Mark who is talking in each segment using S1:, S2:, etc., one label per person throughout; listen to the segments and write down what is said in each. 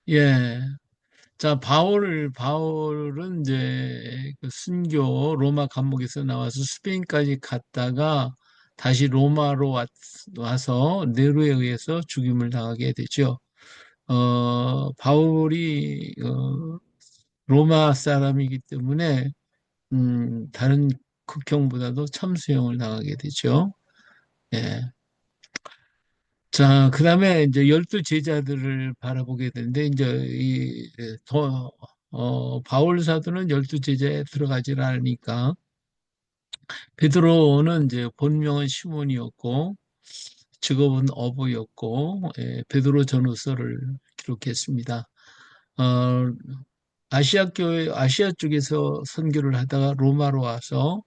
S1: 예. 자, 바울은 이제 그 순교 로마 감옥에서 나와서 스페인까지 갔다가 다시 로마로 와서 네로에 의해서 죽임을 당하게 되죠. 바울이 로마 사람이기 때문에 다른 극형보다도 참수형을 당하게 되죠. 예. 자, 그다음에 이제 열두 제자들을 바라보게 되는데 이제 바울 사도는 열두 제자에 들어가질 않으니까 베드로는 이제 본명은 시몬이었고 직업은 어부였고 베드로 전후서를 기록했습니다. 어, 아시아 쪽에서 선교를 하다가 로마로 와서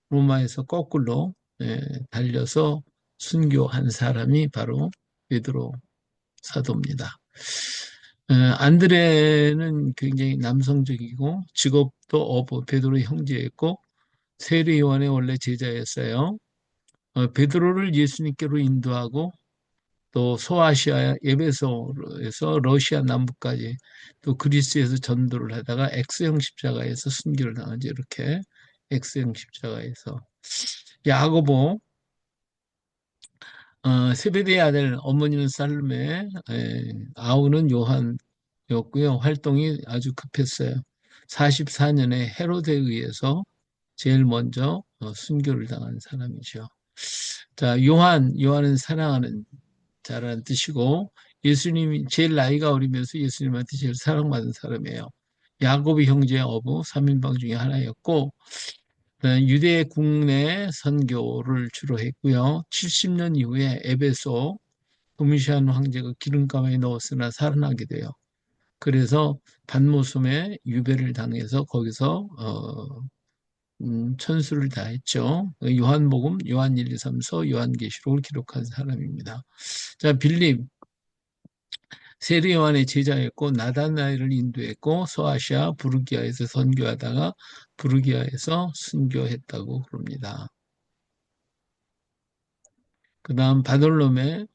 S1: 로마에서 거꾸로 달려서 순교한 사람이 바로 베드로 사도입니다. 안드레는 굉장히 남성적이고 직업도 어부, 베드로의 형제였고 세례 요한의 원래 제자였어요. 베드로를 예수님께로 인도하고 또 소아시아 에베소에서 러시아 남부까지 또 그리스에서 전도를 하다가 X형 십자가에서 순교를 당하지 이렇게 X형 십자가에서 야고보 세베대의 아들 어머니는 살르메 아우는 요한이었고요. 활동이 아주 급했어요. 44년에 헤로데에 의해서 제일 먼저 순교를 당한 사람이죠. 자, 요한은 사랑하는 자라는 뜻이고 예수님이 제일 나이가 어리면서 예수님한테 제일 사랑받은 사람이에요. 야곱의 형제 어부 3인방 중에 하나였고 유대 국내 선교를 주로 했고요. 70년 이후에 에베소 도미시안 황제가 기름가마에 넣었으나 살아나게 돼요. 그래서 반모섬에 유배를 당해서 거기서 천수를 다했죠. 요한복음, 요한 1, 2, 3서, 요한계시록을 기록한 사람입니다. 자, 빌립 세례 요한의 제자였고 나다나엘을 인도했고 소아시아 부르기아에서 선교하다가 부르기아에서 순교했다고 그럽니다. 그다음 바돌로메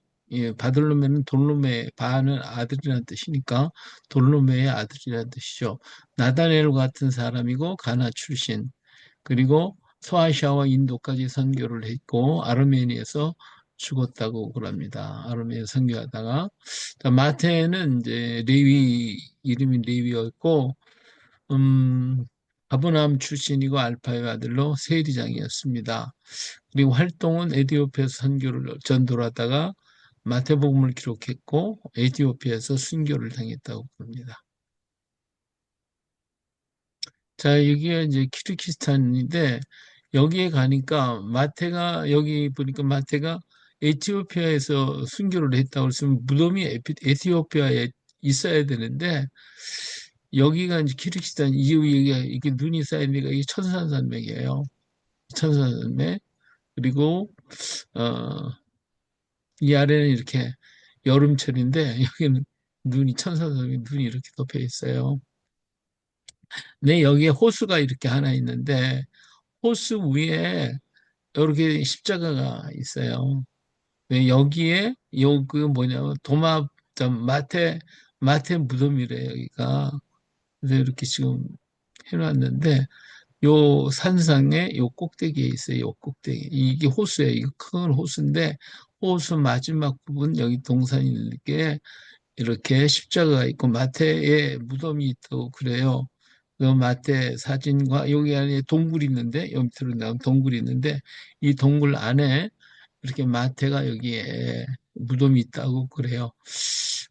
S1: 바돌로메는 돌로메 바는 아들이라는 뜻이니까 돌로메의 아들이라는 뜻이죠. 나다나엘 같은 사람이고 가나 출신 그리고 소아시아와 인도까지 선교를 했고 아르메니아에서 죽었다고 그럽니다. 아르메니아 선교하다가 자, 마태는 이제 레위 이름이 레위였고 음, 아브라함 출신이고 알파의 아들로 세리장이었습니다. 그리고 활동은 에티오피아에서 선교를 전도를 하다가 마태복음을 기록했고 에티오피아에서 순교를 당했다고 합니다. 자, 여기가 이제 키르기스탄인데 여기에 가니까 여기 보니까 마태가 에티오피아에서 순교를 했다고 했으면 무덤이 에티오피아에 있어야 되는데 여기가 이제 키르기스탄 여기가 이게 눈이 쌓인 데가 이게 천산산맥이에요. 천산산맥 그리고 어, 이 아래는 이렇게 여름철인데 여기는 천산산맥 눈이 이렇게 덮여 있어요. 네, 여기에 호수가 이렇게 하나 있는데 호수 위에 이렇게 십자가가 있어요. 네, 여기에 그 뭐냐면 마태 무덤이래 여기가. 그래서 이렇게 지금 해놨는데 요 산상에 요 꼭대기에 있어요. 요 꼭대기. 이게 호수예요. 이거 큰 호수인데 호수 마지막 부분 여기 동산이 있게 이렇게 십자가가 있고 마태에 무덤이 있다고 그래요. 그 마태 사진과 여기 안에 동굴이 있는데 여기 밑으로 나온 동굴이 있는데 이 동굴 안에 이렇게 마태가 여기에 무덤이 있다고 그래요.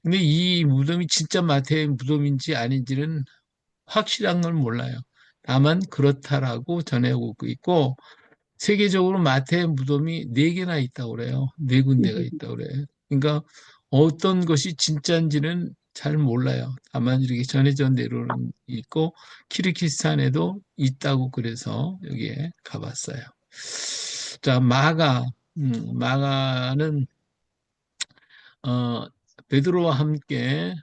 S1: 근데 이 무덤이 진짜 마태의 무덤인지 아닌지는 확실한 건 몰라요. 다만 그렇다라고 전해오고 있고 세계적으로 마태의 무덤이 네 개나 있다고 그래요. 네 군데가 있다고 그래요. 그러니까 어떤 것이 진짜인지는 잘 몰라요. 다만 이렇게 전해져 내려오는 있고 키르기스탄에도 있다고 그래서 여기에 가봤어요. 자, 마가는 어, 베드로와 함께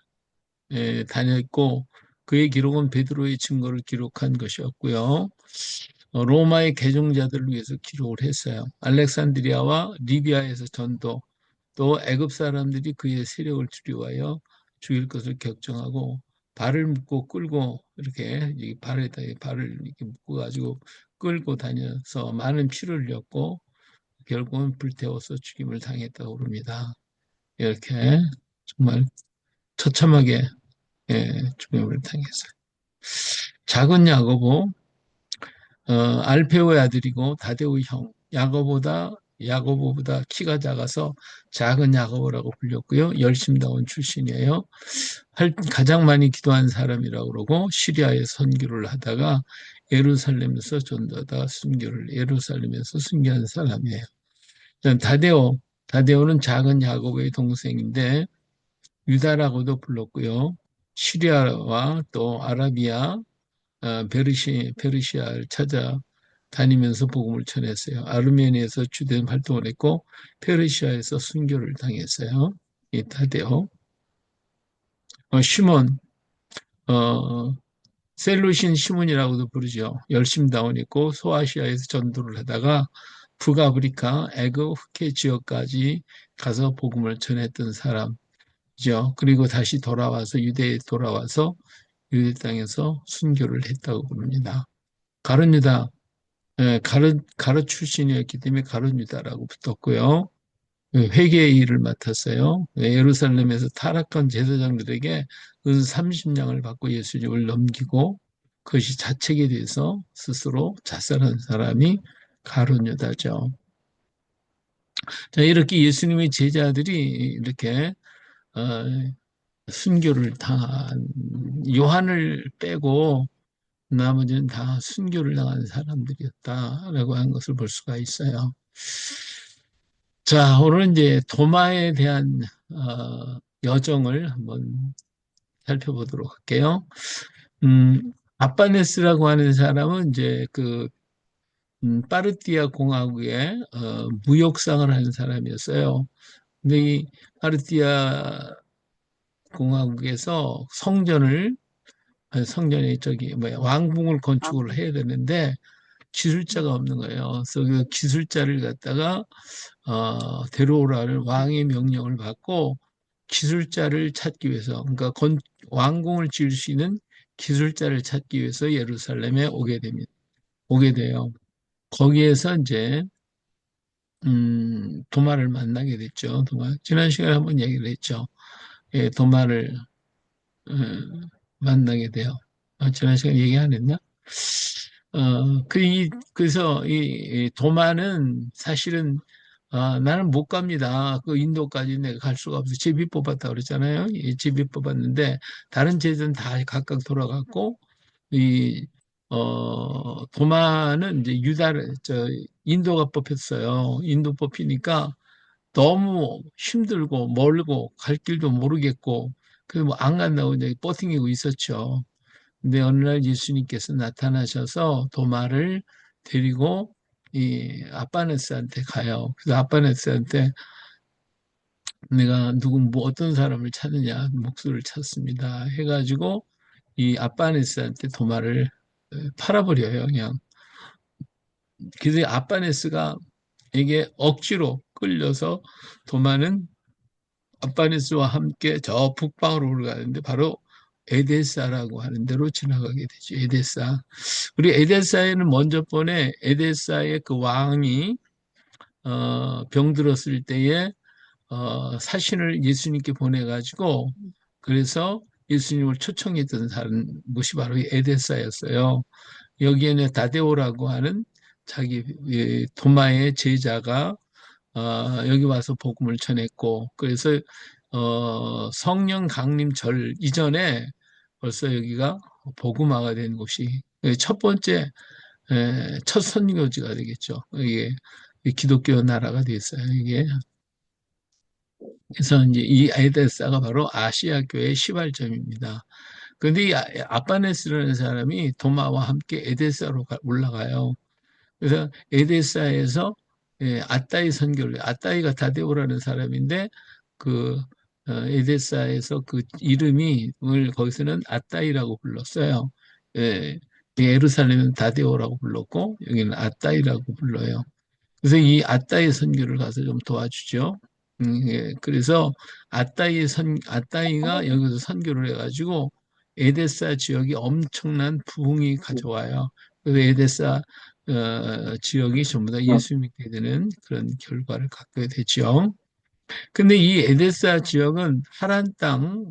S1: 다녔고 그의 기록은 베드로의 증거를 기록한 것이었고요. 로마의 개종자들을 위해서 기록을 했어요. 알렉산드리아와 리비아에서 전도, 또 애굽 사람들이 그의 세력을 두려워하여 죽일 것을 결정하고 발을 묶고 끌고 이렇게 이 발에다 발을 이렇게 묶어 가지고 끌고 다녀서 많은 피를 흘렸고 결국은 불태워서 죽임을 당했다고 그럽니다. 이렇게 정말 처참하게 죽임을 당했어요. 작은 야고보, 알페오의 아들이고 다데오의 형, 야고보보다 키가 작아서 작은 야고보라고 불렸고요. 열심다운 출신이에요. 가장 많이 기도한 사람이라고 그러고 시리아에 선교를 하다가 예루살렘에서 순교한 사람이에요. 다데오는 작은 야고보의 동생인데 유다라고도 불렀고요. 시리아와 또 아라비아, 페르시아를 찾아 다니면서 복음을 전했어요. 아르메니아에서 주된 활동을 했고 페르시아에서 순교를 당했어요. 이 타데오. 시몬, 어, 셀루신 시몬이라고도 부르죠. 열심다운 있고 소아시아에서 전도를 하다가 북아프리카, 애굽, 흑해 지역까지 가서 복음을 전했던 사람이죠. 그리고 다시 돌아와서 유대에 돌아와서 유대 땅에서 순교를 했다고 부릅니다. 가룟 유다, 가룟 출신이었기 때문에 가룟 유다라고 붙었고요. 회개의 일을 맡았어요. 예루살렘에서 타락한 제사장들에게 은 30냥을 받고 예수님을 넘기고 그것이 자책에 대해서 스스로 자살한 사람이 가룟 유다죠. 자, 이렇게 예수님의 제자들이 이렇게 어, 순교를 당한 요한을 빼고 나머지는 다 순교를 당한 사람들이었다라고 하는 것을 볼 수가 있어요. 자, 오늘은 이제 도마에 대한 여정을 한번 살펴보도록 할게요. 아빠네스라고 하는 사람은 이제 그 파르티아 공화국의 무역상을 하는 사람이었어요. 근데 이 파르티아 공화국에서 성전에 저기 뭐야 왕궁을 건축을 해야 되는데 기술자가 없는 거예요. 그래서 그 기술자를 갖다가 데려오라는 왕의 명령을 받고 기술자를 찾기 위해서, 그러니까 왕궁을 지을 수 있는 기술자를 찾기 위해서 예루살렘에 오게 됩니다. 오게 돼요. 거기에서 이제 도마를 만나게 됐죠. 지난 시간에 한번 얘기를 했죠. 예, 도마를 만나게 돼요. 지난 시간에 얘기 안 했나? 그래서 이 도마는 사실은 나는 못 갑니다. 그 인도까지 내가 갈 수가 없어. 제비 뽑았다 그랬잖아요. 이 제비 뽑았는데 다른 제들은 다 각각 돌아갔고 이 도마는 이제 인도가 뽑혔어요. 인도 뽑히니까 너무 힘들고 멀고 갈 길도 모르겠고 그래서 뭐 안 간다고 이제 버팅기고 있었죠. 근데 어느 날 예수님께서 나타나셔서 도마를 데리고 이 아빠네스한테 가요. 그래서 아빠네스한테 내가 뭐 어떤 사람을 찾느냐 목수를 찾습니다. 해가지고 이 아빠네스한테 도마를 팔아버려요. 그냥. 그래서 아빠네스가 이게 억지로 끌려서 도마는 아빠네스와 함께 저 북방으로 올라가는데 바로 에데사라고 하는 데로 지나가게 되죠. 에데사. 우리 에데사에는 먼저 번에 에데사의 그 왕이 병들었을 때에 사신을 예수님께 보내가지고 그래서 예수님을 초청했던 사람 곳이 바로 에데사였어요. 여기에는 다데오라고 하는 자기 도마의 제자가 여기 와서 복음을 전했고 그래서 성령 강림절 이전에 벌써 여기가 복음화가 된 곳이 첫 번째 첫 선교지가 되겠죠. 이게 기독교 나라가 됐어요. 이게 그래서 이제 이 에데사가 바로 아시아교의 시발점입니다. 그런데 이 아빠네스라는 사람이 도마와 함께 에데사로 올라가요. 그래서 에데사에서 아따이 선교를 아따이가 다데오라는 사람인데 그 에데사에서 그 이름이 거기서는 아따이라고 불렀어요. 예, 예루살렘은 다데오라고 불렀고 여기는 아따이라고 불러요. 그래서 이 아따이 선교를 가서 좀 도와주죠. 예, 그래서 아따이가 여기서 선교를 해가지고 에데사 지역이 엄청난 부흥이 가져와요. 그래서 에데사 지역이 전부 다 예수 믿게 되는 그런 결과를 갖게 되죠. 근데 이 에데사 지역은 하란 땅,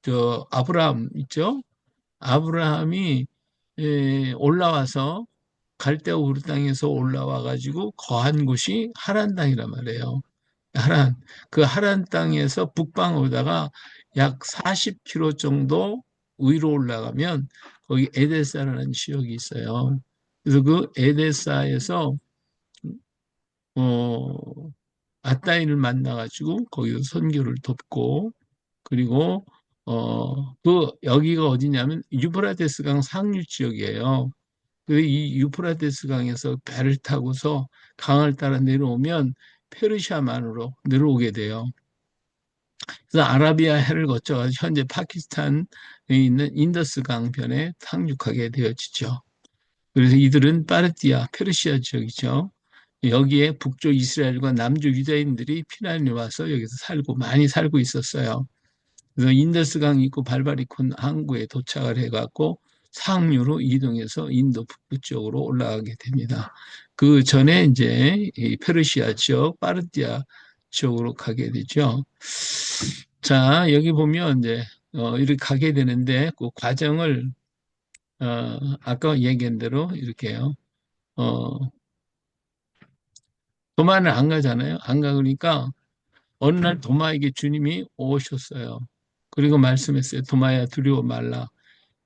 S1: 저 아브라함 있죠? 아브라함이 올라와서 갈대아 우르 땅에서 올라와 가지고 거한 곳이 하란 땅이란 말이에요. 하란, 그 하란 땅에서 북방으로다가 약 40km 정도 위로 올라가면 거기 에데사라는 지역이 있어요. 그래서 그 에데사에서 어, 아따이를 만나가지고 거기서 선교를 돕고 그리고 그 여기가 어디냐면 유브라데스 강 상류 지역이에요. 그 이 유프라테스 강에서 배를 타고서 강을 따라 내려오면 페르시아만으로 내려오게 돼요. 그래서 아라비아 해를 거쳐서 현재 파키스탄에 있는 인더스 강변에 상륙하게 되어지죠. 그래서 이들은 파르티아, 페르시아 지역이죠. 여기에 북쪽 이스라엘과 남쪽 유다인들이 피난을 와서 여기서 살고 많이 살고 있었어요. 그래서 인더스강 있고 발바리콘 항구에 도착을 해갖고 상류로 이동해서 인도 북부 쪽으로 올라가게 됩니다. 그 전에 이제 이 페르시아 지역, 파르티아 지역으로 가게 되죠. 자, 여기 보면 이제 이렇게 가게 되는데 그 과정을 아까 얘기한 대로 이렇게요. 어, 도마는 안 가잖아요. 안 가니까 어느 날 도마에게 주님이 오셨어요. 그리고 말씀했어요. 도마야 두려워 말라.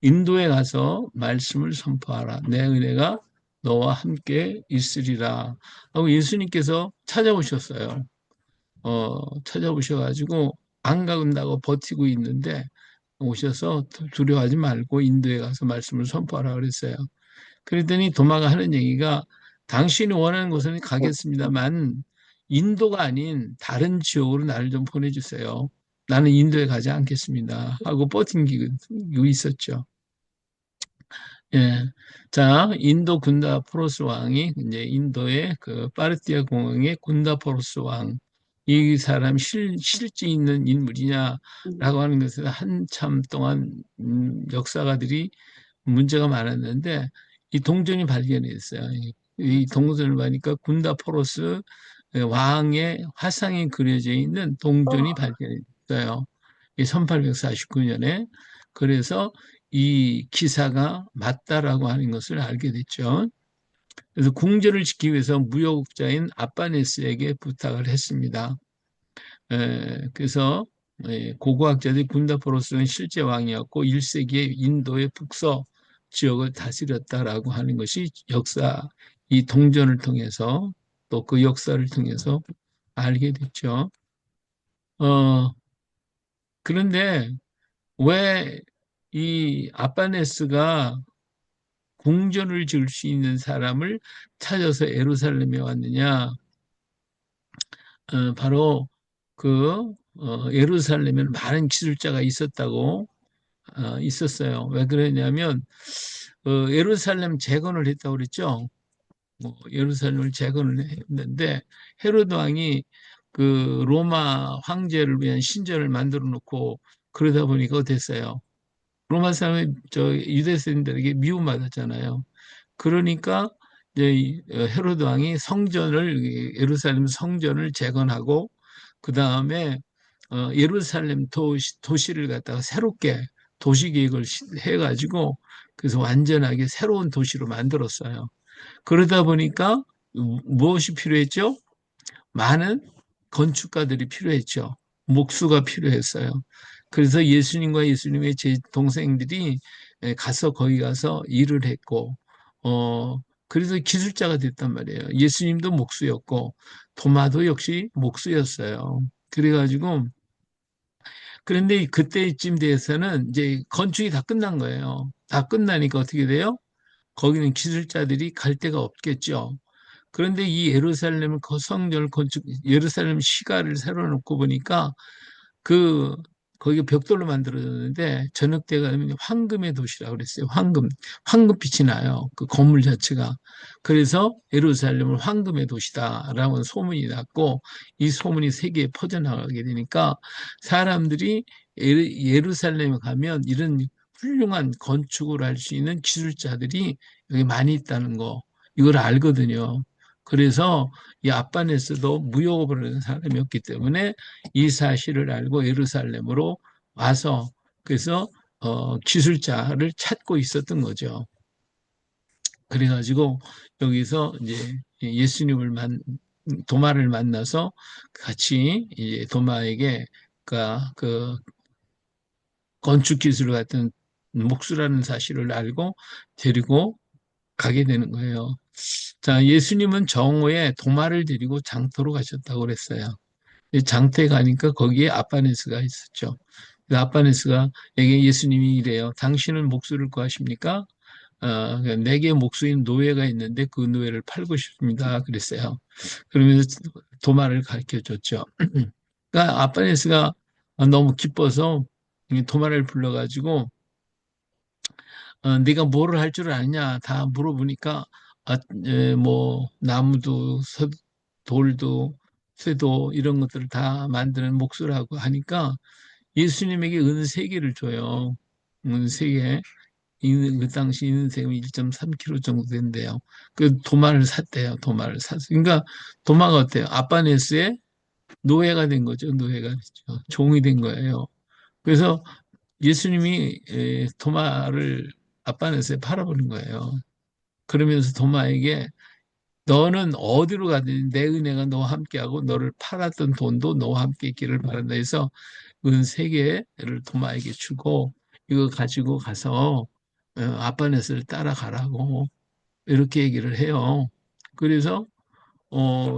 S1: 인도에 가서 말씀을 선포하라. 내 은혜가 너와 함께 있으리라. 하고 예수님께서 찾아오셨어요. 찾아오셔가지고 안 간다고 버티고 있는데 오셔서 두려워하지 말고 인도에 가서 말씀을 선포하라 그랬어요. 그랬더니 도마가 하는 얘기가 당신이 원하는 곳은 가겠습니다만 인도가 아닌 다른 지역으로 나를 좀 보내주세요. 나는 인도에 가지 않겠습니다. 하고 버틴기고 있었죠. 예. 자, 인도 군다포로스 왕이 이제 인도의 그 파르티아 공항의 군다포로스 왕, 이 사람 실제 있는 인물이냐라고 하는 것은 한참 동안 역사가들이 문제가 많았는데 이 동전이 발견됐어요. 이 동전을 보니까 군다포로스 왕의 화상이 그려져 있는 동전이 발견됐어요. 1849년에. 그래서 이 기사가 맞다라고 하는 것을 알게 됐죠. 그래서 궁전을 지키기 위해서 무역자인 아빠네스에게 부탁을 했습니다. 그래서 고고학자들이 군다포로스는 실제 왕이었고 1세기에 인도의 북서 지역을 다스렸다라고 하는 것이 역사, 이 동전을 통해서 또 그 역사를 통해서 알게 됐죠. 어, 그런데 왜 이 아빠네스가 궁전을 지을 수 있는 사람을 찾아서 예루살렘에 왔느냐? 바로 그 예루살렘에는 많은 기술자가 있었다고 있었어요. 왜 그러냐면 예루살렘 재건을 했다고 그랬죠. 뭐 예루살렘을 재건을 했는데 헤로드 왕이 그 로마 황제를 위한 신전을 만들어 놓고 그러다 보니까 어땠어요? 로마 사람이 저 유대인들에게 미움받았잖아요. 그러니까 이제 헤로드 왕이 성전을 예루살렘 성전을 재건하고 그 다음에 예루살렘 도시를 갖다가 새롭게 도시 계획을 해가지고 그래서 완전하게 새로운 도시로 만들었어요. 그러다 보니까 무엇이 필요했죠? 많은 건축가들이 필요했죠. 목수가 필요했어요. 그래서 예수님과 예수님의 제 동생들이 가서 거기 가서 일을 했고, 그래서 기술자가 됐단 말이에요. 예수님도 목수였고, 도마도 역시 목수였어요. 그래가지고, 그런데 그때쯤 돼서는 이제 건축이 다 끝난 거예요. 다 끝나니까 어떻게 돼요? 거기는 기술자들이 갈 데가 없겠죠. 그런데 이 예루살렘 성전을 건축, 예루살렘 시가를 새로 놓고 보니까 그 거기가 벽돌로 만들어졌는데 저녁 때 가면 황금의 도시라고 그랬어요. 황금빛이 나요. 그 건물 자체가. 그래서 예루살렘을 황금의 도시다라는 소문이 났고 이 소문이 세계에 퍼져나가게 되니까 사람들이 예루살렘에 가면 이런 훌륭한 건축을 할 수 있는 기술자들이 여기 많이 있다는 거 이걸 알거든요. 그래서 이 아빠네스도 무역업을 하는 사람이었기 때문에 이 사실을 알고 예루살렘으로 와서 그래서 기술자를 찾고 있었던 거죠. 그래가지고 여기서 이제 예수님을 도마를 만나서 같이 이제 도마에게 그 건축 기술을 갖던 목수라는 사실을 알고 데리고 가게 되는 거예요. 자, 예수님은 정오에 도마를 데리고 장터로 가셨다고 그랬어요. 장터에 가니까 거기에 아빠네스가 있었죠. 그 아빠네스가 에게 예수님이 이래요. 당신은 목수를 구하십니까? 내게 목수인 노예가 있는데 그 노예를 팔고 싶습니다. 그랬어요. 그러면서 도마를 가르쳐 줬죠. 그러니까 아빠네스가 너무 기뻐서 도마를 불러가지고 네가 뭐를 할 줄 아느냐 다 물어보니까 뭐 나무도 돌도 쇠도 이런 것들을 다 만드는 목수라고 하니까 예수님에게 은 세 개를 줘요. 은 세 개. 그 당시 인생은 1.3kg 정도 된대요. 그 도마를 샀대요. 도마를 샀어요. 그러니까 도마가 어때요? 아빠네스의 노예가 된 거죠. 노예가 됐죠. 종이 된 거예요. 그래서 예수님이 도마를 아빠네스에 팔아버린 거예요. 그러면서 도마에게 너는 어디로 가든 내 은혜가 너와 함께하고 너를 팔았던 돈도 너와 함께 있기를 바란다 해서 은 세 개를 도마에게 주고 이거 가지고 가서 아빠네스를 따라가라고 이렇게 얘기를 해요. 그래서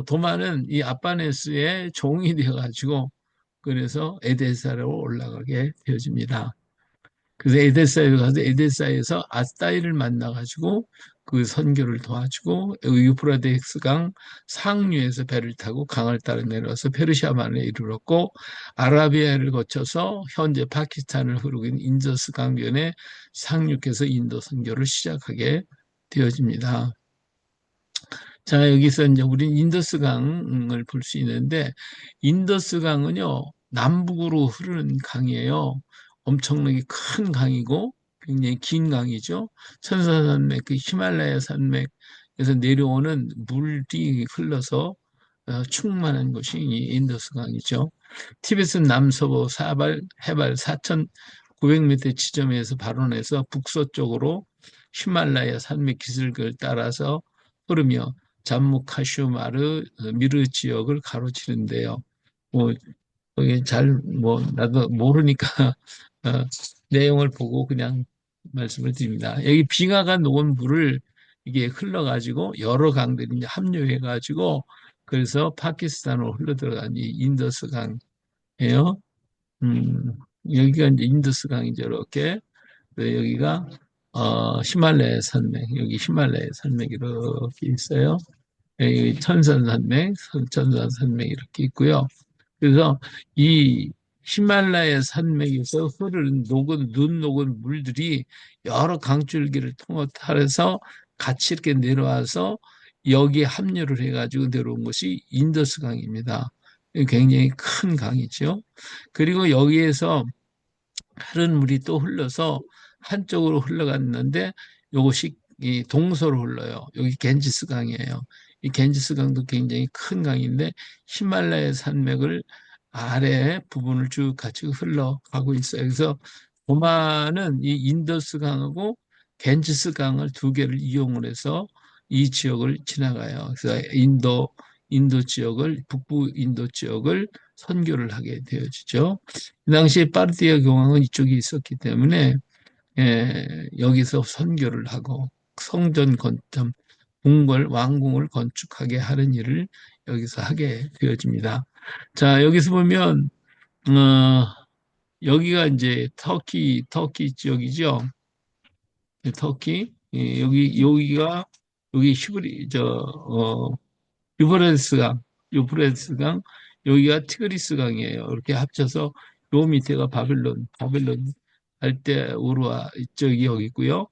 S1: 도마는 이 아빠네스의 종이 되어가지고 그래서 에데사로 올라가게 되어집니다. 그래서 에데사에 가서 에데사에서 아스다이를 만나가지고 그 선교를 도와주고 유프라데스 강 상류에서 배를 타고 강을 따라 내려와서 페르시아만에 이르렀고 아라비아를 거쳐서 현재 파키스탄을 흐르고 있는 인더스 강변에 상륙해서 인도 선교를 시작하게 되어집니다. 자, 여기서 이제 우린 인더스 강을 볼 수 있는데, 인더스 강은요, 남북으로 흐르는 강이에요. 엄청나게 큰 강이고, 굉장히 긴 강이죠. 천사산맥, 그 히말라야 산맥에서 내려오는 물이 흘러서 충만한 곳이 이 인더스 강이죠. 티베트 남서부 해발 4,900m 지점에서 발원해서 북서쪽으로 히말라야 산맥 기슭을 따라서 흐르며 잠무 카슈마르 미르 지역을 가로지른대요. 뭐 거기 뭐 나도 모르니까 어, 내용을 보고 그냥 말씀을 드립니다. 여기 빙하가 녹은 물을 이게 흘러가지고 여러 강들이 이제 합류해가지고 그래서 파키스탄으로 흘러들어간 이 인더스 강이에요. 음, 여기가 이제 인더스 강이죠. 이렇게 여기가 히말라야 산맥 여기 히말라야 산맥 이렇게 있어요. 여기 천산산맥, 천산산맥 이렇게 있고요. 그래서 이 히말라야 산맥에서 흐르는 눈 녹은 물들이 여러 강줄기를 통해서 같이 이렇게 내려와서 여기에 합류를 해가지고 내려온 것이 인더스 강입니다. 굉장히 큰 강이죠. 그리고 여기에서 흐른 물이 또 흘러서 한쪽으로 흘러갔는데 이것이 이 동서로 흘러요. 여기 겐지스 강이에요. 이 겐지스 강도 굉장히 큰 강인데 히말라야 산맥을 아래 부분을 쭉 같이 흘러가고 있어요. 그래서 오만은 이 인더스 강하고 겐지스 강을 두 개를 이용을 해서 이 지역을 지나가요. 그래서 인도 지역을 북부 인도 지역을 선교를 하게 되어지죠. 그 당시에 파르티아 교황은 이쪽에 있었기 때문에 여기서 선교를 하고 성전 건점 왕궁을 건축하게 하는 일을 여기서 하게 되어집니다. 자, 여기서 보면 어, 여기가 이제 터키 지역이죠. 터키 여기가 여기 유브라데스 강 여기가 티그리스 강이에요. 이렇게 합쳐서 요 밑에가 바벨론 갈대 우르와 이쪽이 여기 있고요.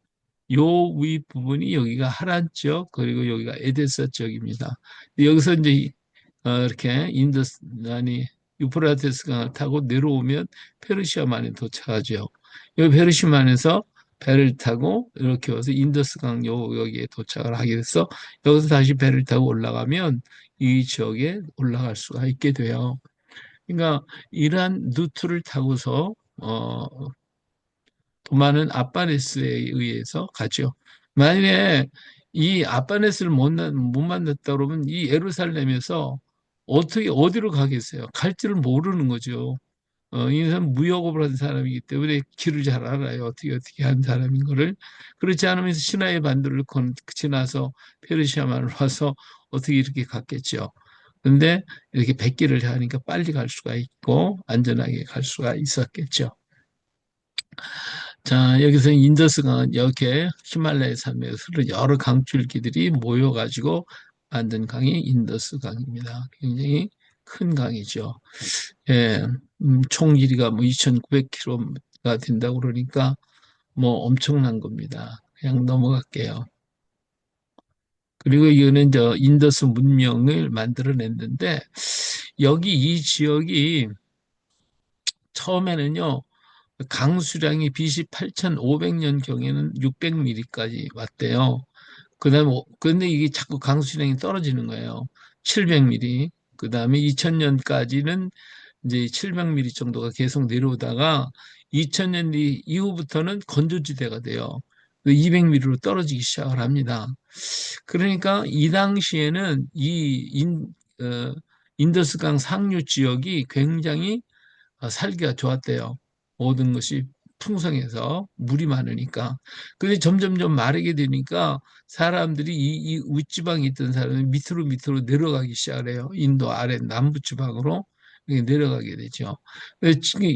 S1: 요 윗부분이 여기가 하란 지역, 그리고 여기가 에데사 지역입니다. 여기서 이제 이렇게 아니 유프라테스 강을 타고 내려오면 페르시아만에 도착하죠. 여기 페르시아만에서 배를 타고 이렇게 와서 인더스강 여기에 도착을 하게 돼서 여기서 다시 배를 타고 올라가면 이 지역에 올라갈 수가 있게 돼요. 그러니까 이러한 루트를 타고서 도마는 아빠네스에 의해서 가죠. 만약에 이 아빠네스를 못 만났다 그러면 이 예루살렘에서 어떻게 어디로 가겠어요? 갈 줄을 모르는 거죠. 이 사람 무역업을 한 사람이기 때문에 길을 잘 알아요. 어떻게 한 사람인 거를. 그렇지 않으면 시나의 반도를 지나서 페르시아만을 와서 어떻게 이렇게 갔겠죠. 근데 이렇게 백기를 하니까 빨리 갈 수가 있고 안전하게 갈 수가 있었겠죠. 자, 여기서 인더스강은 이렇게 히말라야 산맥에서 흐르는 여러 강줄기들이 모여가지고 만든 강이 인더스강입니다. 굉장히 큰 강이죠. 예, 총 길이가 뭐 2,900km가 된다고 그러니까 뭐 엄청난 겁니다. 그냥 넘어갈게요. 그리고 이거는 저 인더스 문명을 만들어냈는데 여기 이 지역이 처음에는요 강수량이 BC 8,500년 경에는 600mm까지 왔대요. 그다음에 근데 이게 자꾸 강수량이 떨어지는 거예요. 700mm. 그다음에 2000년까지는 이제 700mm 정도가 계속 내려오다가 2000년 이후부터는 건조지대가 돼요. 200mm로 떨어지기 시작을 합니다. 그러니까 이 당시에는 인더스강 상류 지역이 굉장히 살기가 좋았대요. 모든 것이 풍성해서 물이 많으니까. 근데 점점점 마르게 되니까 사람들이 이 윗지방에 있던 사람이 밑으로 내려가기 시작을 해요. 인도 아래 남부지방으로 내려가게 되죠.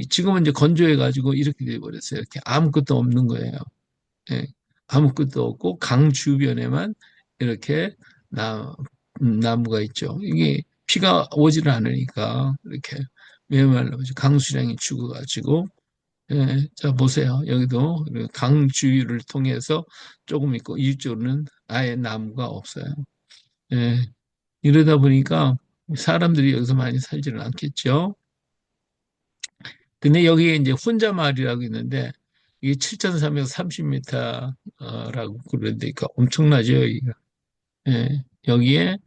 S1: 지금은 이제 건조해가지고 이렇게 돼버렸어요. 이렇게 아무것도 없는 거예요. 예, 아무것도 없고 강 주변에만 이렇게 나무가 있죠. 이게 비가 오지를 않으니까 이렇게 메말라죠. 강수량이 죽어가지고 예, 자 보세요. 여기도 강 주위를 통해서 조금 있고 이쪽으로는 아예 나무가 없어요. 예, 이러다 보니까 사람들이 여기서 많이 살지는 않겠죠. 근데 여기에 이제 혼자 마을이라고 있는데 이게 7,330m라고 그러는데 그러니까 엄청나죠, 여기가. 예, 여기에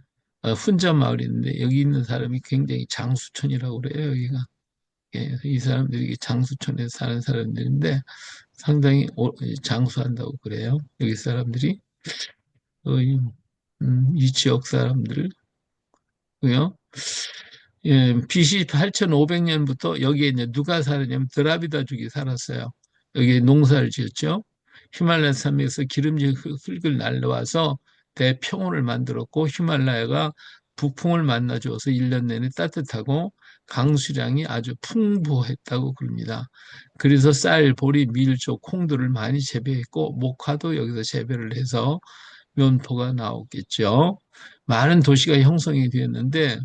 S1: 혼자 마을이 있는데 여기 있는 사람이 굉장히 장수촌이라고 그래요, 여기가. 예, 이 사람들이 장수촌에 사는 사람들인데 상당히 장수한다고 그래요. 여기 사람들이 이 지역 사람들고요. 예, BC 8,500년부터 여기에 이제 누가 살았냐면 드라비다족이 살았어요. 여기에 농사를 지었죠. 히말라야 산맥에서 기름진 흙을 날라와서 대평원을 만들었고 히말라야가 북풍을 만나줘서 1년 내내 따뜻하고 강수량이 아주 풍부했다고 그럽니다. 그래서 쌀, 보리, 밀조, 콩들을 많이 재배했고 목화도 여기서 재배를 해서 면포가 나오겠죠. 많은 도시가 형성이 되었는데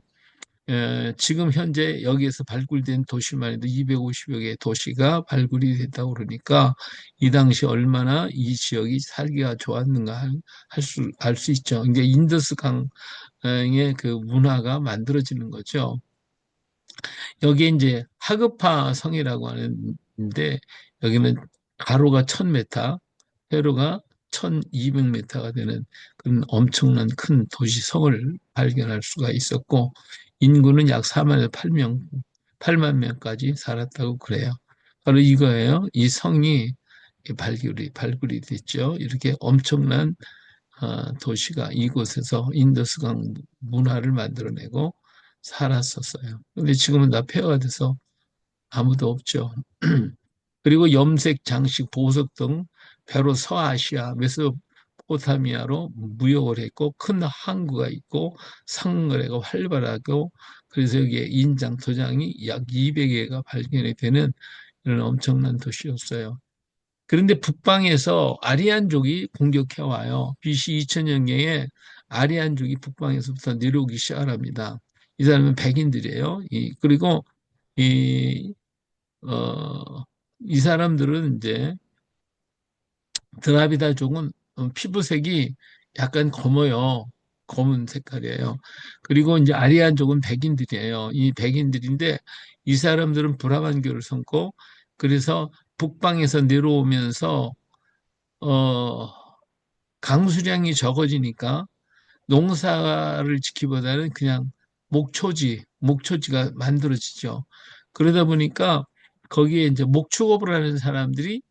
S1: 지금 현재 여기에서 발굴된 도시만 해도 250여 개의 도시가 발굴이 됐다고 그러니까 이 당시 얼마나 이 지역이 살기가 좋았는가 알 수 있죠. 이제 인더스 강의 그 문화가 만들어지는 거죠. 여기에 이제 하급파 성이라고 하는데 여기는 가로가 1000m, 세로가 1200m가 되는 그런 엄청난 큰 도시 성을 발견할 수가 있었고 인구는 약 4만에서 8만 명까지 살았다고 그래요. 바로 이거예요. 이 성이 발굴이 됐죠. 이렇게 엄청난 도시가 이곳에서 인더스강 문화를 만들어내고 살았었어요. 근데 지금은 다 폐허가 돼서 아무도 없죠. 그리고 염색, 장식, 보석 등 배로 서아시아, 메소포타미아로 무역을 했고 큰 항구가 있고 상거래가 활발하고 그래서 여기에 인장, 도장이 약 200개가 발견이 되는 이런 엄청난 도시였어요. 그런데 북방에서 아리안족이 공격해 와요. BC 2000년경에 아리안족이 북방에서부터 내려오기 시작합니다. 이 사람은 백인들이에요. 그리고 이 어, 이 사람들은 이제 드라비다족은 피부색이 약간 검어요. 검은 색깔이에요. 그리고 이제 아리안족은 백인들이에요. 이 백인들인데 이 사람들은 브라만교를 섬고 그래서 북방에서 내려오면서 어, 강수량이 적어지니까 농사를 짓기보다는 그냥 목초지가 만들어지죠. 그러다 보니까 거기에 이제 목축업을 하는 사람들이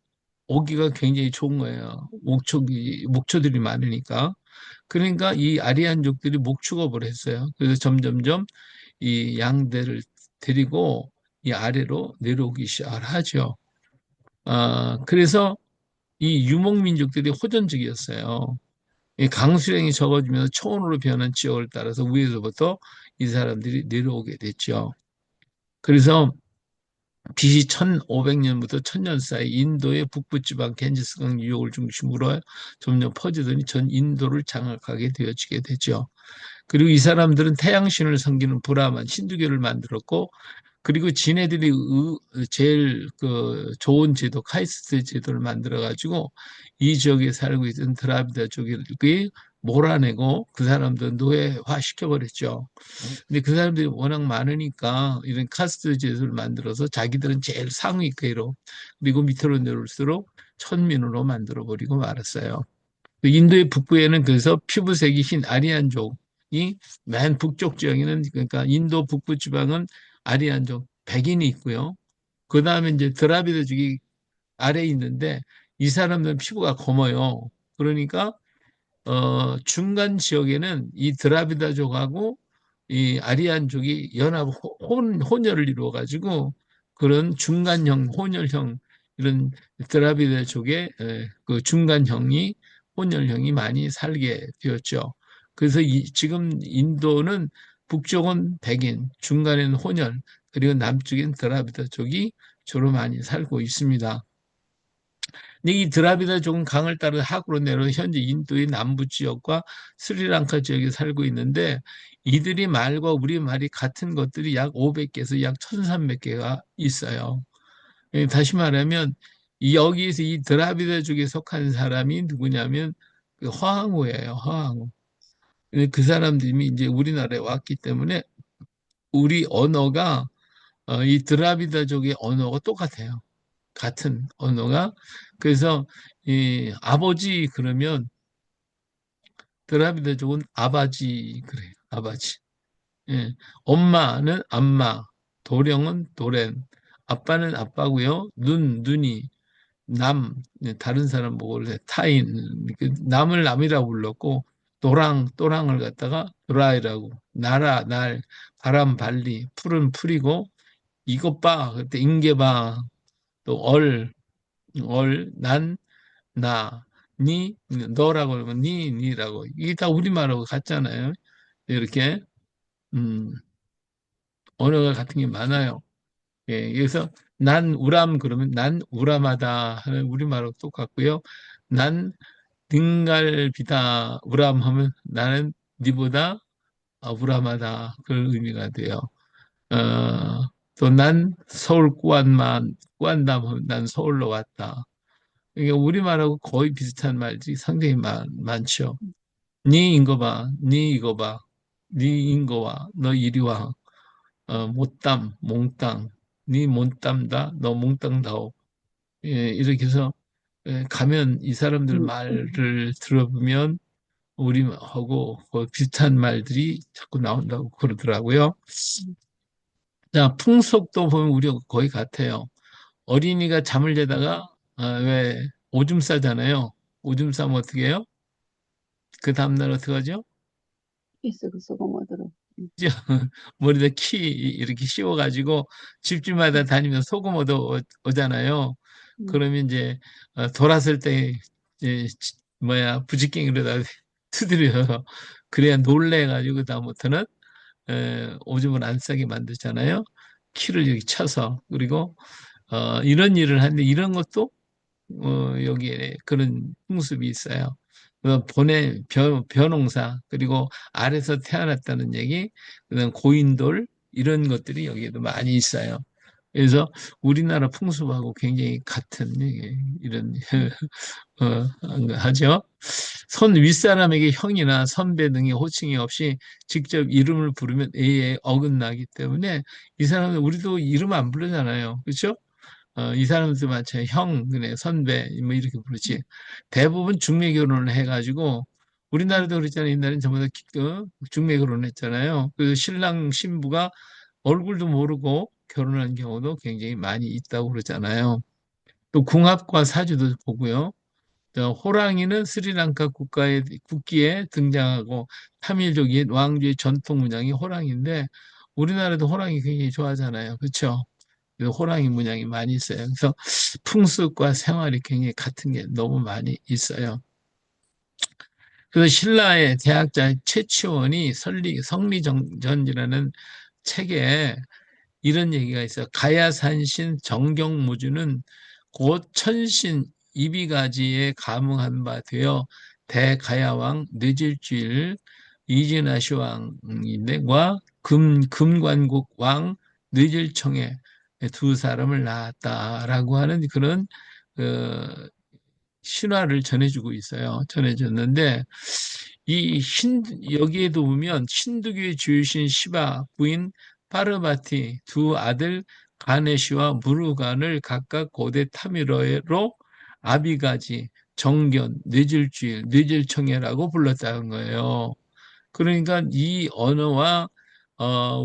S1: 오기가 굉장히 좋은 거예요. 목초들이 많으니까. 그러니까 이 아리안족들이 목축업을 했어요. 그래서 점점점 이 양대를 데리고 이 아래로 내려오기 시작을 하죠. 그래서 이 유목민족들이 호전적이었어요. 이 강수량이 적어지면서 초원으로 변한 지역을 따라서 위에서부터 이 사람들이 내려오게 됐죠. 그래서 BC 1500년부터 1000년 사이 인도의 북부지방 겐지스강 유역을 중심으로 점점 퍼지더니 전 인도를 장악하게 되어지게 되죠. 그리고 이 사람들은 태양신을 섬기는 브라만 힌두교를 만들었고 그리고 지네들이 제일 그 좋은 제도 카이스트 제도를 만들어 가지고 이 지역에 살고 있던 드라비다 쪽이 몰아내고 그 사람들 노예화 시켜버렸죠. 근데 그 사람들이 워낙 많으니까 이런 카스트 제도를 만들어서 자기들은 제일 상위계로 그리고 밑으로 내려올수록 천민으로 만들어버리고 말았어요. 그 인도의 북부에는 그래서 피부색이 흰 아리안족이 맨 북쪽 지역에는 그러니까 인도 북부 지방은 아리안족 백인이 있고요. 그 다음에 이제 드라비드족이 아래에 있는데 이 사람들은 피부가 검어요. 그러니까 중간 지역에는 이 드라비다족하고 이 아리안족이 연합 혼혈을 이루어 가지고 그런 중간형 혼혈형 이런 드라비다족의 그 중간형이 혼혈형이 많이 살게 되었죠. 그래서 지금 인도는 북쪽은 백인, 중간에는 혼혈, 그리고 남쪽엔 드라비다족이 주로 많이 살고 있습니다. 근데 이 드라비다족은 강을 따라 하구로 내려온 현재 인도의 남부 지역과 스리랑카 지역에 살고 있는데 이들이 말과 우리 말이 같은 것들이 약 500개에서 약 1300개가 있어요. 다시 말하면 여기에서 이 드라비다족에 속한 사람이 누구냐면 그 허황우예요. 허황우. 근데 그 사람들이 이제 우리나라에 왔기 때문에 우리 언어가 이 드라비다족의 언어가 똑같아요. 같은 언어가. 그래서 이 아버지 그러면 드라비드족은 아바지 그래요. 아바지. 예. 엄마는 암마, 도령은 도렌, 아빠는 아빠고요. 눈이 다른 사람 보고 그래 타인 남을 남이라고 불렀고 또랑을 갖다가 도라이라고 날 바람 발리 풀은 풀이고 이것 봐 그때 인계봐 난, 나, 너라고 하면 니라고. 이게 다 우리말하고 같잖아요. 이렇게, 음, 언어가 같은 게 많아요. 예, 그래서 난 우람 그러면 난 우람하다 하는 우리말하고 똑같고요. 난 등갈비다 우람 하면 나는 니보다 우람하다 그런 의미가 돼요. 또 난 서울 꾸안담 하면 난 서울로 왔다. 이게 우리말하고 거의 비슷한 말들이 상당히 많죠. 니 인거 봐, 니 이거 봐, 니 인거 와, 너 이리 와, 못담, 몽땅, 니 못담다, 너 몽땅다오. 예, 이렇게 해서 가면 이 사람들
S2: 음,
S1: 말을 들어보면 우리하고 거의 비슷한 말들이 자꾸 나온다고 그러더라고요. 자, 풍속도 보면 우리가 거의 같아요. 어린이가 잠을 자다가 왜 오줌 싸잖아요. 오줌 싸면 어떻게 해요? 그 다음날 어떻게 하죠?
S2: 피스그 소금어들어.
S1: 머리에다 키 이렇게 씌워가지고 집집마다 다니면서 소금 오잖아요.
S2: 음,
S1: 그러면 이제 돌았을 때 이제 부지깽이로다 두드려요. 그래야 놀래가지고 그다음부터는 오줌을 안 싸게 만들잖아요. 키를 여기 쳐서 그리고 이런 일을 하는데 이런 것도 여기에 그런 풍습이 있어요. 벼농사, 그리고 알에서 태어났다는 얘기, 그다음 고인돌, 이런 것들이 여기에도 많이 있어요. 그래서 우리나라 풍습하고 굉장히 같은 이런 하죠. 손 윗사람에게 형이나 선배 등의 호칭이 없이 직접 이름을 부르면 A에 어긋나기 때문에 이 사람은 우리도 이름 안 부르잖아요. 그렇죠? 이 사람들 마찬가지 형, 그래, 선배 뭐 이렇게 부르지. 대부분 중매 결혼을 해가지고 우리나라도 그랬잖아요. 옛날엔 전부 다 중매 결혼했잖아요. 그 신랑 신부가 얼굴도 모르고 결혼한 경우도 굉장히 많이 있다고 그러잖아요. 또 궁합과 사주도 보고요. 호랑이는 스리랑카 국기에 등장하고 타밀족 옛 왕조의 전통 문양이 호랑이인데 우리나라도 호랑이 굉장히 좋아하잖아요. 그렇죠? 그래서 호랑이 문양이 많이 있어요. 그래서 풍습과 생활이 굉장히 같은 게 너무 많이 있어요. 그래서 신라의 대학자 최치원이 성리전이라는 책에 이런 얘기가 있어요. 가야산신 정경무주는 곧 천신 이비가지에 감응한 바 되어 대가야왕 뇌질주일 이진아시 왕인데과 금관국 왕 뇌질청에 두 사람을 낳았다라고 하는 그런 어, 신화를 전해주고 있어요. 전해줬는데 여기에도 보면 힌두교의 주유신 시바 부인 파르바티 두 아들 가네시와 무르간을 각각 고대 타미러로 아비가지, 정견, 뇌질주일, 뇌질청해라고 불렀다는 거예요. 그러니까 이 언어와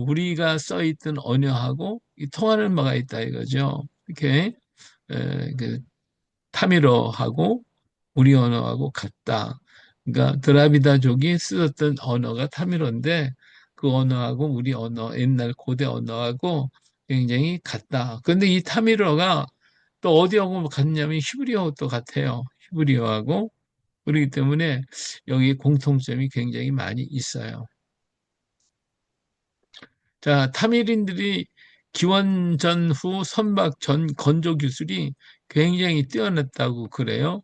S1: 우리가 써있던 언어하고 통하는 바가 있다 이거죠. 이렇게 그 타미러하고 우리 언어하고 같다. 그러니까 드라비다족이 쓰었던 언어가 타미러인데 그 언어하고 우리 언어, 옛날 고대 언어하고 굉장히 같다. 그런데 이 타미러가 또 어디하고 같냐면 히브리어도 같아요. 히브리어하고 그렇기 때문에 여기 공통점이 굉장히 많이 있어요. 자, 타미린들이 기원전 후 선박 전 건조 기술이 굉장히 뛰어났다고 그래요.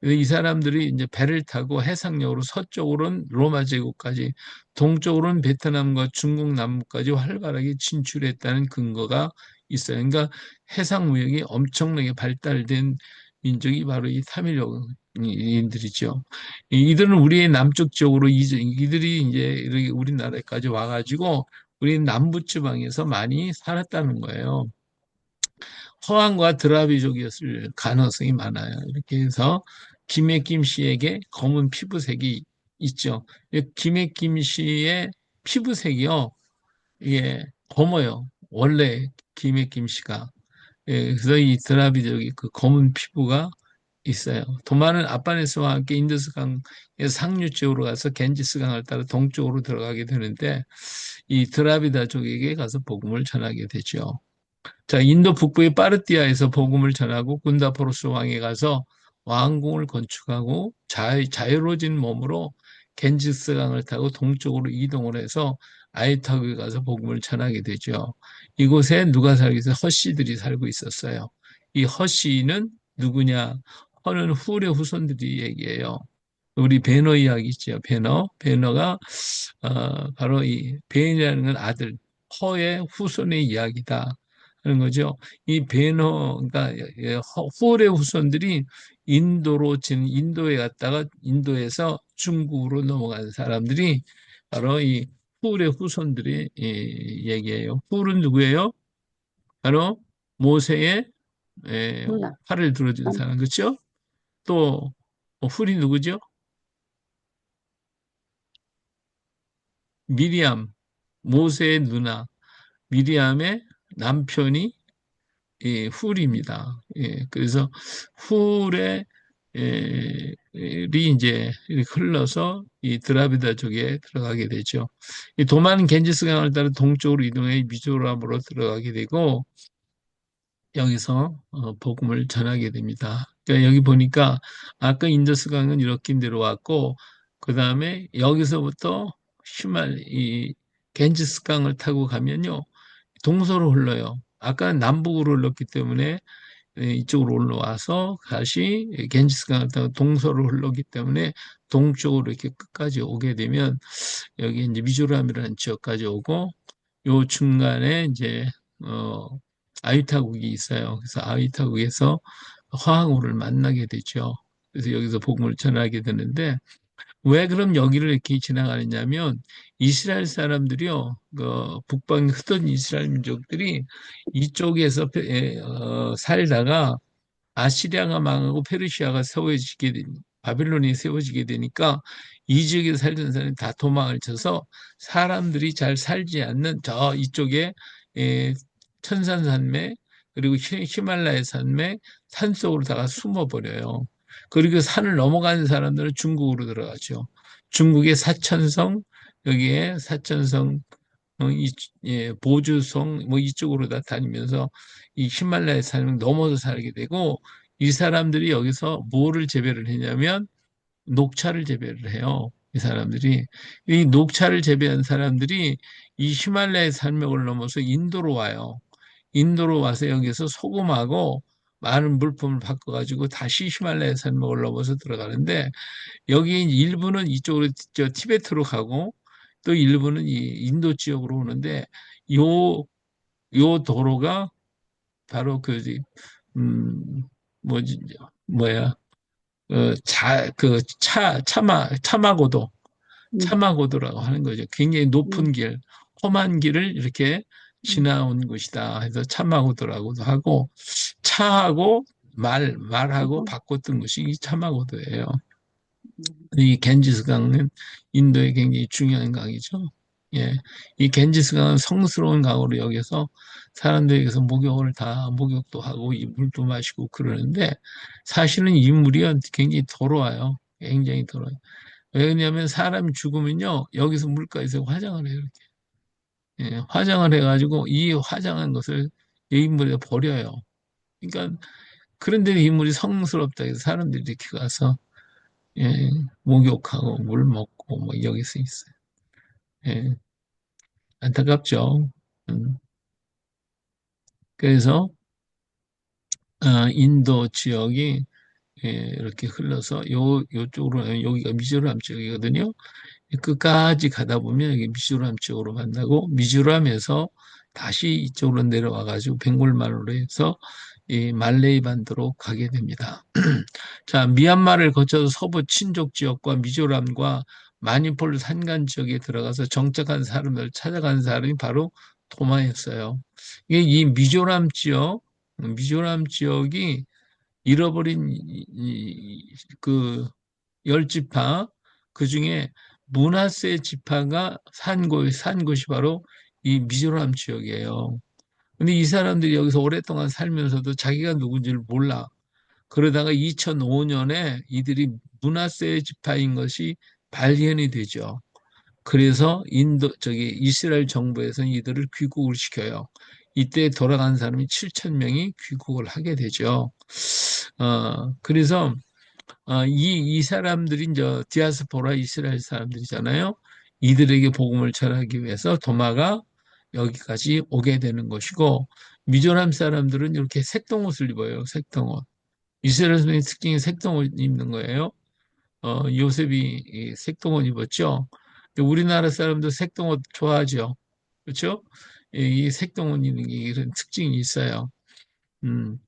S1: 이 사람들이 이제 배를 타고 해상역으로 서쪽으로는 로마 제국까지, 동쪽으로는 베트남과 중국 남부까지 활발하게 진출했다는 근거가 있어요. 그러니까 해상 무역이 엄청나게 발달된 민족이 바로 이 타밀족인들이죠. 이들은 우리의 남쪽 지역으로 이들이 이제 이렇게 우리나라까지 와가지고 우리 남부 지방에서 많이 살았다는 거예요. 허왕과 드라비족이었을 가능성이 많아요. 이렇게 해서 김해김 씨에게 검은 피부색이 있죠. 김해김 씨의 피부색이요, 이게 검어요. 원래 김해김 씨가. 그래서 이 드라비족이 그 검은 피부가 있어요. 도마는 아빠네스와 함께 인더스강에서 상류 쪽으로 가서 겐지스강을 따라 동쪽으로 들어가게 되는데 이 드라비다족에게 가서 복음을 전하게 되죠. 자, 인도 북부의 파르티아에서 복음을 전하고 군다포로스 왕에 가서 왕궁을 건축하고 자유로워진 몸으로 겐지스강을 타고 동쪽으로 이동을 해서 아이타크에 가서 복음을 전하게 되죠. 이곳에 누가 살고 있어요? 허씨들이 살고 있었어요. 이 허씨는 누구냐? 허는 훌의 후손들이 얘기해요. 우리 배너 이야기 있죠. 배너가 바로 이 베인이라는 건 아들, 허의 후손의 이야기다 하는 거죠. 이 베너, 그러니까 홀의 후손들이 인도에 갔다가 인도에서 중국으로 넘어간 사람들이 바로 이 훌의 후손들이 얘기예요. 훌은 누구예요? 바로 모세의
S2: 누나,
S1: 팔을 들어준
S2: 남,
S1: 사람, 그렇죠? 또 훌이 누구죠? 미리암, 모세의 누나, 미리암의 남편이 훌입니다. 그래서 훌의 이 이제 이렇게 흘러서 이 드라비다족에 들어가게 되죠. 이 도마는 겐지스강을 따라 동쪽으로 이동해 미조람으로 들어가게 되고 여기서 복음을 전하게 됩니다. 그러니까 여기 보니까 아까 인더스강은 이렇게 내려왔고 그 다음에 여기서부터 이 겐지스강을 타고 가면요 동서로 흘러요. 아까 남북으로 흘렀기 때문에 이쪽으로 올라와서 다시 겐지스강을 타고 동서로 흘렀기 때문에 동쪽으로 이렇게 끝까지 오게 되면 여기 이제 미조람이라는 지역까지 오고 요 중간에 이제 어 아유타국이 있어요. 그래서 아유타국에서 화하고를 만나게 되죠. 그래서 여기서 복음을 전하게 되는데 왜 그럼 여기를 이렇게 지나가느냐면 이스라엘 사람들이요, 그 북방 흩어진 이스라엘 민족들이 이쪽에서 살다가 아시리아가 망하고 페르시아가 바빌론이 세워지게 되니까 이 지역에 살던 사람이 다 도망을 쳐서 사람들이 잘 살지 않는 저 이쪽에 에, 천산산맥 그리고 히말라야 산맥 산속으로 다가 숨어버려요. 그리고 산을 넘어가는 사람들은 중국으로 들어가죠. 중국의 사천성, 여기에 사천성, 보주성, 뭐 이쪽으로 다 다니면서 이 히말라야 산을 넘어서 살게 되고 이 사람들이 여기서 뭐를 재배를 했냐면 녹차를 재배를 해요. 이 사람들이. 이 녹차를 재배한 사람들이 이 히말라야 산맥을 넘어서 인도로 와요. 인도로 와서 여기서 소금하고 많은 물품을 바꿔가지고 다시 히말라야 산맥을 넘어서 들어가는데 여기 일부는 이쪽으로 저 티베트로 가고 또 일부는 이 인도 지역으로 오는데 요, 요 도로가 바로 음, 뭐지, 뭐야, 차마고도,
S2: 음,
S1: 차마고도라고 하는 거죠. 굉장히 높은
S2: 음,
S1: 길, 험한 길을 이렇게
S2: 음,
S1: 지나온 곳이다. 해서 차마고도라고도 하고, 차하고 말하고
S2: 하고,
S1: 바꿨던 곳이 이 차마고도예요.
S2: 음,
S1: 이 겐지스 강은 인도의 굉장히 중요한 강이죠. 예. 이 겐지스 강은 성스러운 강으로 여겨서 사람들에게서 목욕도 하고 이 물도 마시고 그러는데 사실은 이 물이 굉장히 더러워요. 굉장히 더러워요. 왜냐하면 사람이 죽으면요 여기서 물가에서 화장을 해요. 이렇게. 예, 화장을 해가지고 이 화장한 것을 이 물에 버려요. 그러니까 그런데 이 물이 성스럽다 해서 사람들이 이렇게 가서 예, 목욕하고 물 먹고 뭐 여기서 있어요. 예, 안타깝죠. 음, 그래서 인도 지역이 이렇게 흘러서 요쪽으로 여기가 미조람 지역이거든요. 끝까지 가다 보면 여기 미조람 지역으로 만나고 미조람에서 다시 이쪽으로 내려와 가지고 벵골말로 해서 이 말레이 반도로 가게 됩니다. 자, 미얀마를 거쳐서 서부 친족 지역과 미조람과 마니폴 산간 지역에 들어가서 정착한 사람을 찾아간 사람이 바로 도마였어요. 이게 이 미조람 지역이 잃어버린 그 열지파, 그 중에 문하세 지파가 산 곳이 바로 이 미조람 지역이에요. 근데 이 사람들이 여기서 오랫동안 살면서도 자기가 누군지를 몰라. 그러다가 2005년에 이들이 문하세 지파인 것이 발견이 되죠. 그래서 이스라엘 정부에서는 이들을 귀국을 시켜요. 이때 돌아간 사람이 7천 명이 귀국을 하게 되죠. 그래서 이 사람들이 이제 디아스포라 이스라엘 사람들이잖아요. 이들에게 복음을 전하기 위해서 도마가 여기까지 오게 되는 것이고 미조람 사람들은 이렇게 색동옷을 입어요. 색동옷. 이스라엘의 특징이 색동옷 입는 거예요. 요셉이 이 색동옷 입었죠. 우리나라 사람도 색동옷 좋아하죠. 그렇죠? 이 색동옷 입는 게 이런 특징이 있어요. 음.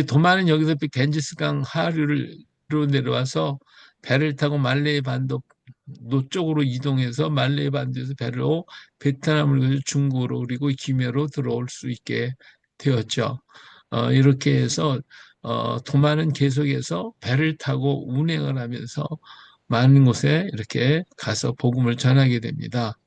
S1: 도마는 여기서 겐지스강 하류로 내려와서 배를 타고 말레이 반도 노쪽으로 이동해서 말레이 반도에서 배로 베트남을 거쳐 중국으로 그리고 김해로 들어올 수 있게 되었죠. 이렇게 해서 도마는 계속해서 배를 타고 운행을 하면서 많은 곳에 이렇게 가서 복음을 전하게 됩니다.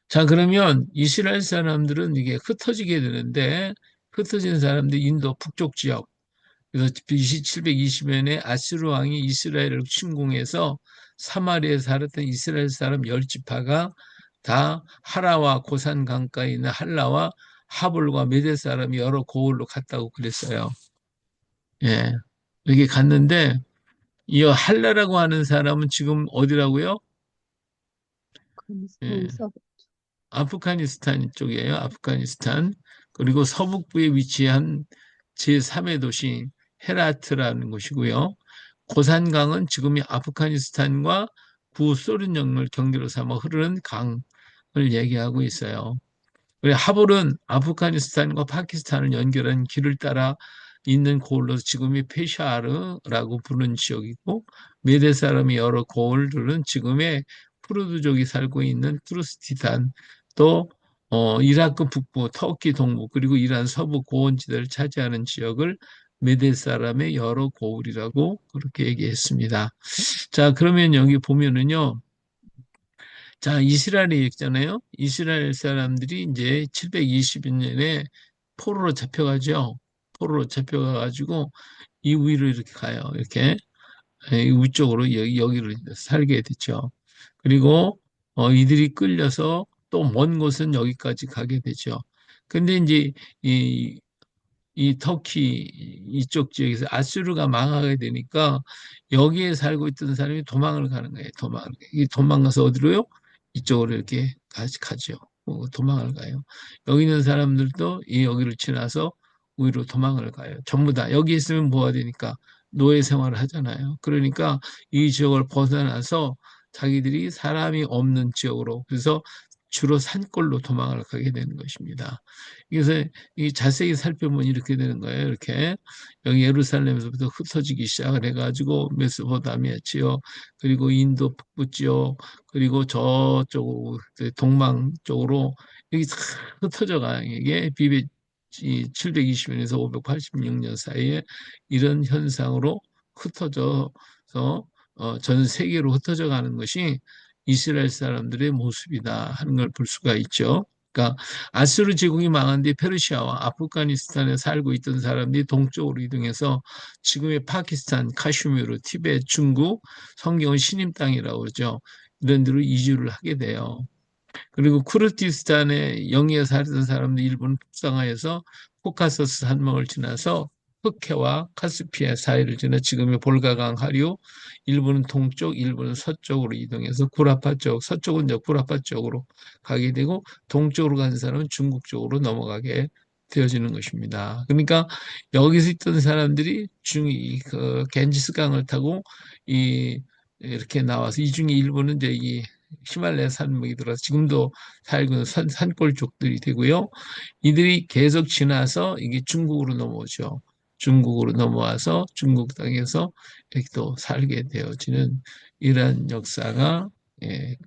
S1: 자, 그러면 이스라엘 사람들은 이게 흩어지게 되는데 흩어진 사람들이 인도 북쪽 지역 그래서 BC 720년에 아수르 왕이 이스라엘을 침공해서 사마리아에 살았던 이스라엘 사람 열 지파가 다 하라와 고산 강가에 있는 할라와 하볼과 메대 사람이 여러 고을로 갔다고 그랬어요. 예. 여기 갔는데 이 할라라고 하는 사람은 지금 어디라고요? 예.
S2: 아프가니스탄 서부,
S1: 아프가니스탄 쪽이에요. 아프가니스탄. 그리고 서북부에 위치한 제3의 도시 헤라트라는 곳이고요. 고산강은 지금의 아프가니스탄과 구소련 영을 경계로 삼아 흐르는 강을 얘기하고 있어요. 하볼은 아프가니스탄과 파키스탄을 연결한 길을 따라 있는 고을로 지금의 페샤르라고 부르는 지역이고, 메대 사람이 여러 고을들은 지금의 쿠르드족이 살고 있는 쿠르스티단, 또 이라크 북부, 터키 동부, 그리고 이란 서부 고원지대를 차지하는 지역을 메대 사람의 여러 고을이라고 그렇게 얘기했습니다. 자, 그러면 여기 보면은요. 자, 이스라엘이 있잖아요. 이스라엘 사람들이 이제 720년에 포로로 잡혀가죠. 포로로 잡혀가가지고 이 위로 이렇게 가요. 이렇게 위쪽으로 여기를 살게 됐죠. 그리고 이들이 끌려서 또 먼 곳은 여기까지 가게 되죠. 근데 이제 이, 이 터키 이쪽 지역에서 아수르가 망하게 되니까 여기에 살고 있던 사람이 도망을 가는 거예요. 도망을. 이 도망가서 어디로요? 이쪽으로 이렇게 가죠. 도망을 가요. 여기 있는 사람들도 이 여기를 지나서 위로 도망을 가요. 전부 다 여기 있으면 뭐가 되니까 노예 생활을 하잖아요. 그러니까 이 지역을 벗어나서 자기들이 사람이 없는 지역으로, 그래서 주로 산골로 도망을 가게 되는 것입니다. 그래서 이 자세히 살펴보면 이렇게 되는 거예요. 이렇게 여기 예루살렘에서부터 흩어지기 시작을 해가지고 메소포타미아 지역, 그리고 인도 북부 지역, 그리고 저쪽 동방 쪽으로 여기 다 흩어져 가요. 이게 비배 720년에서 586년 사이에 이런 현상으로 흩어져서 전 세계로 흩어져 가는 것이 이스라엘 사람들의 모습이다 하는 걸 볼 수가 있죠. 그러니까 아수르 제국이 망한 뒤 페르시아와 아프가니스탄에 살고 있던 사람들이 동쪽으로 이동해서 지금의 파키스탄, 카슈미르, 티베트, 중국, 성경은 신임 땅이라고 그러죠. 이런 데로 이주를 하게 돼요. 그리고 쿠르티스탄의 영리에 살던 사람들 일부는 북상하여서 코카서스 산맥을 지나서 흑해와 카스피아 사이를 지나 지금의 볼가강 하류, 일부는 동쪽, 일부는 서쪽으로 이동해서 구라파 쪽, 서쪽은 이제 구라파 쪽으로 가게 되고 동쪽으로 가는 사람은 중국 쪽으로 넘어가게 되어지는 것입니다. 그러니까 여기서 있던 사람들이 그 겐지스강을 타고 이렇게 나와서 이 중에 일부는 이제 이 히말라야 산맥이 들어서 지금도 살고 있는 산골 족들이 되고요. 이들이 계속 지나서 이게 중국으로 넘어오죠. 중국으로 넘어와서 중국 땅에서 이렇게 또 살게 되어지는 이러한 역사가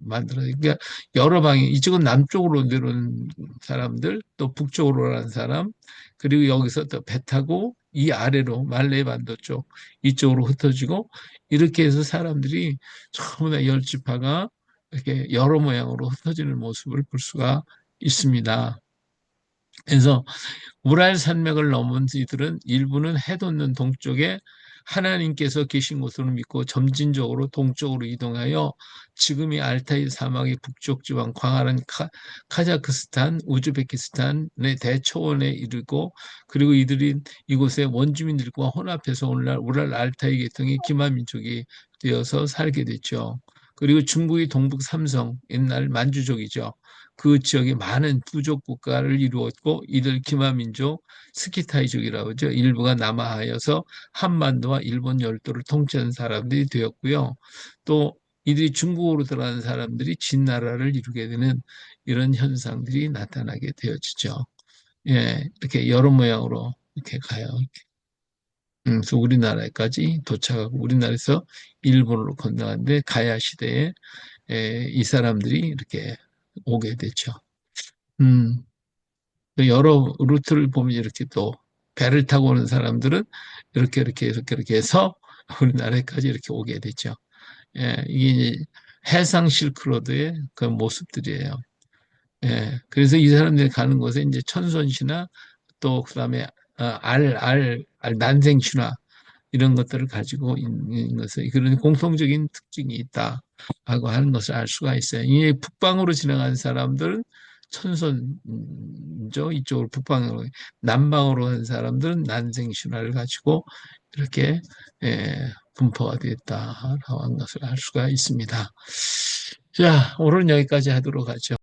S1: 만들어요. 그러니까 여러 방향, 이쪽은 남쪽으로 내려오는 사람들, 또 북쪽으로 가는 사람, 그리고 여기서 또 배 타고 이 아래로 말레이 반도 쪽 이쪽으로 흩어지고 이렇게 해서 사람들이 전부 다 열지파가 이렇게 여러 모양으로 흩어지는 모습을 볼 수가 있습니다. 그래서 우랄 산맥을 넘은 이들은 일부는 해 돋는 동쪽에 하나님께서 계신 곳으로 믿고 점진적으로 동쪽으로 이동하여 지금의 알타이 사막의 북쪽 지방 광활한 카자흐스탄, 우즈베키스탄의 대초원에 이르고, 그리고 이들이 이곳에 원주민들과 혼합해서 오늘날 우랄 알타이 계통의 기마 민족이 되어서 살게 됐죠. 그리고 중국의 동북 삼성, 옛날 만주족이죠. 그 지역에 많은 부족 국가를 이루었고 이들 기마민족 스키타이족이라고 하죠. 일부가 남하하여서 한반도와 일본 열도를 통치한 사람들이 되었고요. 또 이들이 중국으로 들어가는 사람들이 진나라를 이루게 되는 이런 현상들이 나타나게 되어지죠. 예, 이렇게 여러 모양으로 이렇게 가요. 그래서 우리나라까지 도착하고 우리나라에서 일본으로 건너는데 가야 시대에 이 사람들이 이렇게 오게 되죠. 음, 또 여러 루트를 보면 이렇게 또 배를 타고 오는 사람들은 이렇게 해서 우리나라까지 이렇게 오게 되죠. 예, 이게 이제 해상 실크로드의 그 모습들이에요. 예, 그래서 이 사람들이 가는 곳에 이제 천손신화 또 그다음에 난생신화 이런 것들을 가지고 있는 것을 그런 공통적인 특징이 있다라고 하는 것을 알 수가 있어요. 이 북방으로 지나간 사람들은 천손죠. 이쪽으로 북방으로 남방으로 간 사람들은 난생 신화를 가지고 이렇게 분포가 되었다라고 하는 것을 알 수가 있습니다. 자, 오늘은 여기까지 하도록 하죠.